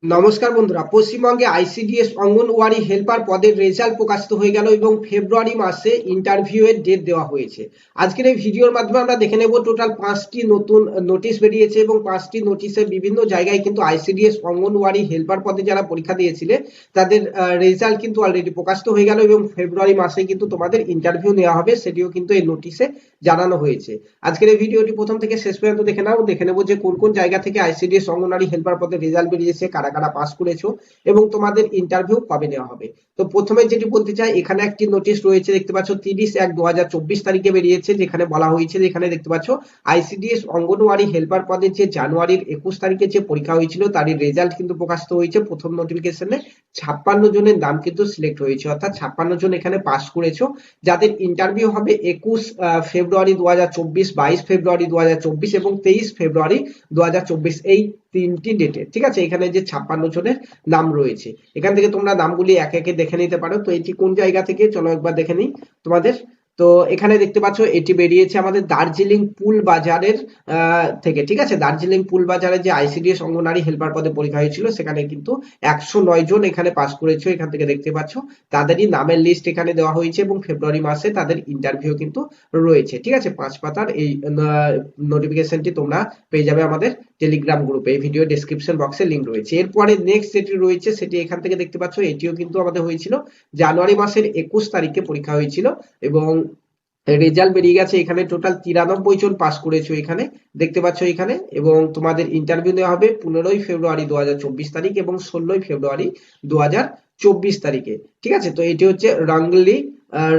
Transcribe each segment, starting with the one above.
নমস্কার বন্ধুরা, পশ্চিমবঙ্গে আইসিডিএস অঙ্গনওয়াড়ি হেল্পার পদের রেজাল্ট প্রকাশিত হয়ে গেল এবং ফেব্রুয়ারি মাসে ইন্টারভিউ এর ডেট দেওয়া হয়েছে। আজকের এই ভিডিওর মাধ্যমে আমরা দেখে নেব টোটাল 5টি নতুন নোটিশ বেরিয়েছে এবং 5টি নোটিশে বিভিন্ন জায়গায় কিন্তু আইসিডিএস অঙ্গনওয়াড়ি হেল্পার পদে যারা পরীক্ষা দিয়েছিলে তাদের রেজাল্ট কিন্তু অলরেডি প্রকাশিত হয়ে গেল এবং ফেব্রুয়ারি মাসে কিন্তু তোমাদের ইন্টারভিউ নেওয়া হবে, সেটিও কিন্তু এই নোটিশে জানানো হয়েছে। আজকের এই ভিডিওটি প্রথম থেকে শেষ পর্যন্ত দেখে নেব যে কোন কোন জায়গা থেকে আইসিডিএস অঙ্গনওয়াড়ি হেল্পার পদে রেজাল্ট বেরিয়েছে, কারা কারা পাস করেছো এবং তোমাদের ইন্টারভিউ কবে নেওয়া হবে। তো প্রথমে যেটি বলতে চাই, এখানে একটি নোটিশ রয়েছে, দেখতে পাচ্ছ 30/1/2024 তারিখে বেরিয়েছে, যেখানে বলা হয়েছে, যেখানে দেখতে পাচ্ছ আইসিডিএস অঙ্গনওয়াড়ি হেল্পার পদে যে জানুয়ারির 21 তারিখে যে পরীক্ষা হয়েছিল তারই রেজাল্ট কিন্তু প্রকাশিত হয়েছে। প্রথম নোটিফিকেশনে 56 জনের নাম কিন্তু সিলেক্ট হয়েছে, অর্থাৎ 56 জন এখানে পাস করেছো। যাদের ইন্টারভিউ হবে 21 ফেব্রুয়ারি 2024, 22 ফেব্রুয়ারি 2024 এবং 23 ফেব্রুয়ারি 2024, এই তিনটি ডেটে। ঠিক আছে, এখানে যে 56 জনের নাম রয়েছে, এখান থেকে তোমরা নামগুলি একে একে দেখে নিতে পারো। তো এটি কোন জায়গা থেকে, চলো একবার দেখে নিই তোমাদের। তো এখানে দেখতে পাচ্ছ এটি বেরিয়েছে আমাদের দার্জিলিং পুল বাজারের থেকে। ঠিক আছে, দার্জিলিং পুল বাজারে যে আইসিডিএস অঙ্গনারী হেল্পার পদে পরীক্ষা হয়েছিল সেখানে কিন্তু 109 জন এখানে পাস করেছে, এখান থেকে দেখতে পাচ্ছ তাদেরই নামের লিস্ট এখানে দেওয়া হয়েছে এবং ফেব্রুয়ারি মাসে তাদের ইন্টারভিউ কিন্তু রয়েছে। ঠিক আছে, 5 পাতার এই নোটিফিকেশনটি তোমরা পেয়ে যাবে আমাদের টেলিগ্রাম গ্রুপে, এই ভিডিও ডেসক্রিপশন বক্সে লিংক রয়েছে। এরপরে নেক্সট যেটি রয়েছে সেটি এখান থেকে দেখতে পাচ্ছ, এটিও কিন্তু আমাদের হয়েছিল জানুয়ারি মাসের 21 তারিখে পরীক্ষা হয়েছিল এবং রেজাল্ট বেরিয়ে গেছে। এখানে টোটাল 93 জন পাস করেছো এখানে দেখতে পাচ্ছ এখানে, এবং তোমাদের ইন্টারভিউ নেওয়া হবে 15 ফেব্রুয়ারি 2024 তারিখ এবং 16 ফেব্রুয়ারি 2024 তারিখে। ঠিক আছে, তো এটি হচ্ছে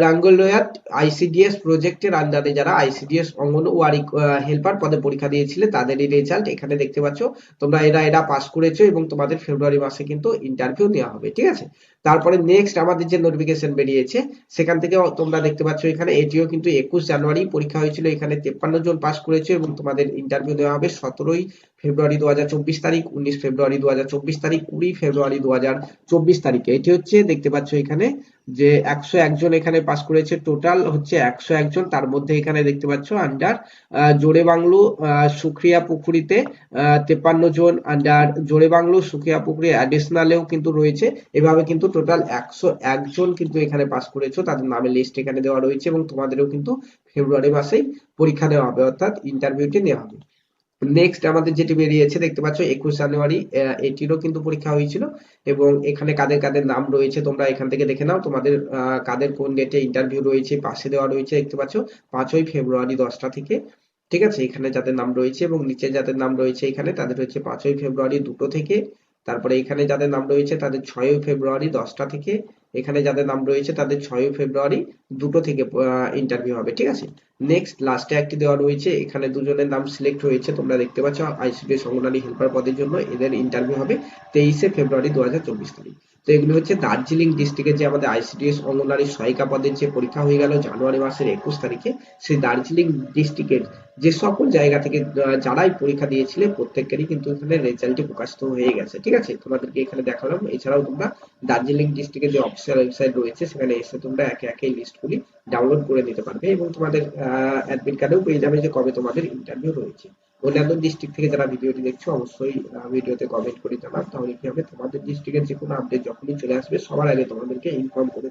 রাঙ্গুলিয়াট আইসিডিএস প্রজেক্টের আন্ডারে যারা আইসিডিএস অঙ্গনওয়াড়ি হেল্পার পদে পরীক্ষা দিয়েছিলে তাদেরই রেজাল্ট এখানে দেখতে পাচ্ছ। তোমরা এরা পাস করেছো এবং তোমাদের ফেব্রুয়ারি মাসে কিন্তু ইন্টারভিউ নেওয়া হবে। ঠিক আছে, তারপরে নেক্সট আমাদের যে নোটিফিকেশন বেরিয়েছে সেখান থেকে তোমরা দেখতে পাচ্ছ এখানে, এটিও কিন্তু 21 জানুয়ারি পরীক্ষা হয়েছিল, এখানে 53 জন পাস করেছে এবং তোমাদের ইন্টারভিউ দেওয়া হবে 17 ফেব্রুয়ারি 2024 তারিখ, 19 ফেব্রুয়ারি 2024 তারিখ, 20 ফেব্রুয়ারি 2024 তারিখে। এটি হচ্ছে দেখতে পাচ্ছ এখানে যে 101 জন এখানে পাস করেছে, টোটাল হচ্ছে 101 জন। তার মধ্যে এখানে দেখতে পাচ্ছ আন্ডার জোরে বাংলো সুক্রিয়া পুকুরিতে 53 জন, আন্ডার জোরে বাংলো সুক্রিয়া পুকুরি অ্যাডিশনালেও কিন্তু রয়েছে। এভাবে কিন্তু টোটাল 101 জন কিন্তু এখানে পাস করেছো, তাদের নামের লিস্ট এখানে দেওয়া রয়েছে এবং তোমাদেরও কিন্তু ফেব্রুয়ারি মাসেই পরীক্ষা দেওয়া হবে, অর্থাৎ ইন্টারভিউটি নেওয়া হবে। নেক্সট আমাদের যেটি বেরিয়েছে দেখতে পাচ্ছ 21 জানুয়ারি, এটিরও কিন্তু পরীক্ষা হয়েছিল এবং এখানে কাদের কাদের নাম রয়েছে তোমরা এখান থেকে দেখে নাও, তোমাদের কাদের কোন ডেটে ইন্টারভিউ রয়েছে পাশে দেওয়া রয়েছে দেখতে পাচ্ছ 5ই ফেব্রুয়ারি 10টা থেকে। ঠিক আছে, এখানে যাদের নাম রয়েছে এবং নিচে যাদের নাম রয়েছে এখানে তাদের হচ্ছে 5ই ফেব্রুয়ারি 2টো থেকে। তারপরে এখানে যাদের নাম রয়েছে তাদের 6ই ফেব্রুয়ারি 10টা থেকে। এখানে যাদের নাম রয়েছে তাদের 6ই ফেব্রুয়ারি 2টো থেকে ইন্টারভিউ হবে। ঠিক আছে, নেক্সট লাস্টে একটি দেওয়া রয়েছে, এখানে দুজনের নাম সিলেক্ট হয়েছে, তোমরা দেখতে পাচ্ছ আইসিডিএস অঙ্গনারী হেল্পার পদের জন্য এদের ইন্টারভিউ হবে 23 ফেব্রুয়ারি 2024 তারিখ। তো এগুলো হচ্ছে দার্জিলিং ডিস্ট্রিক্টের যে আমাদের আইসিডিএস অঙ্গনারী সহায়িকা পদের যে পরীক্ষা হয়ে গেল জানুয়ারি মাসের 21 তারিখে, সেই দার্জিলিং ডিস্ট্রিক্টের যে সকল জায়গা থেকে যারাই পরীক্ষা দিয়েছিলে প্রত্যেকেরই কিন্তু এখানে রেজাল্টটি প্রকাশিত হয়ে গেছে। ঠিক আছে, তোমাদেরকে এখানে দেখালাম। এছাড়াও তোমরা দার্জিলিং ডিস্ট্রিক্টের যে অফিসিয়াল ওয়েবসাইট রয়েছে সেখানে এসে তোমরা একে একে এই লিস্টগুলি ডাউনলোড করে নিতে পারবে এবং তোমাদের অ্যাডমিট কার্ডেও পেয়ে যাবে যে কবে তোমাদের ইন্টারভিউ রয়েছে। অন্যান্য ডিস্ট্রিক্ট থেকে যারা ভিডিওটি দেখছো অবশ্যই ভিডিওতে কমেন্ট করে জানাও, তাহলে কি হবে তোমাদের ডিস্ট্রিক্টের যে কোনো আপডেট যখনই চলে আসবে সবার আগে তোমাদেরকে ইনফর্ম করে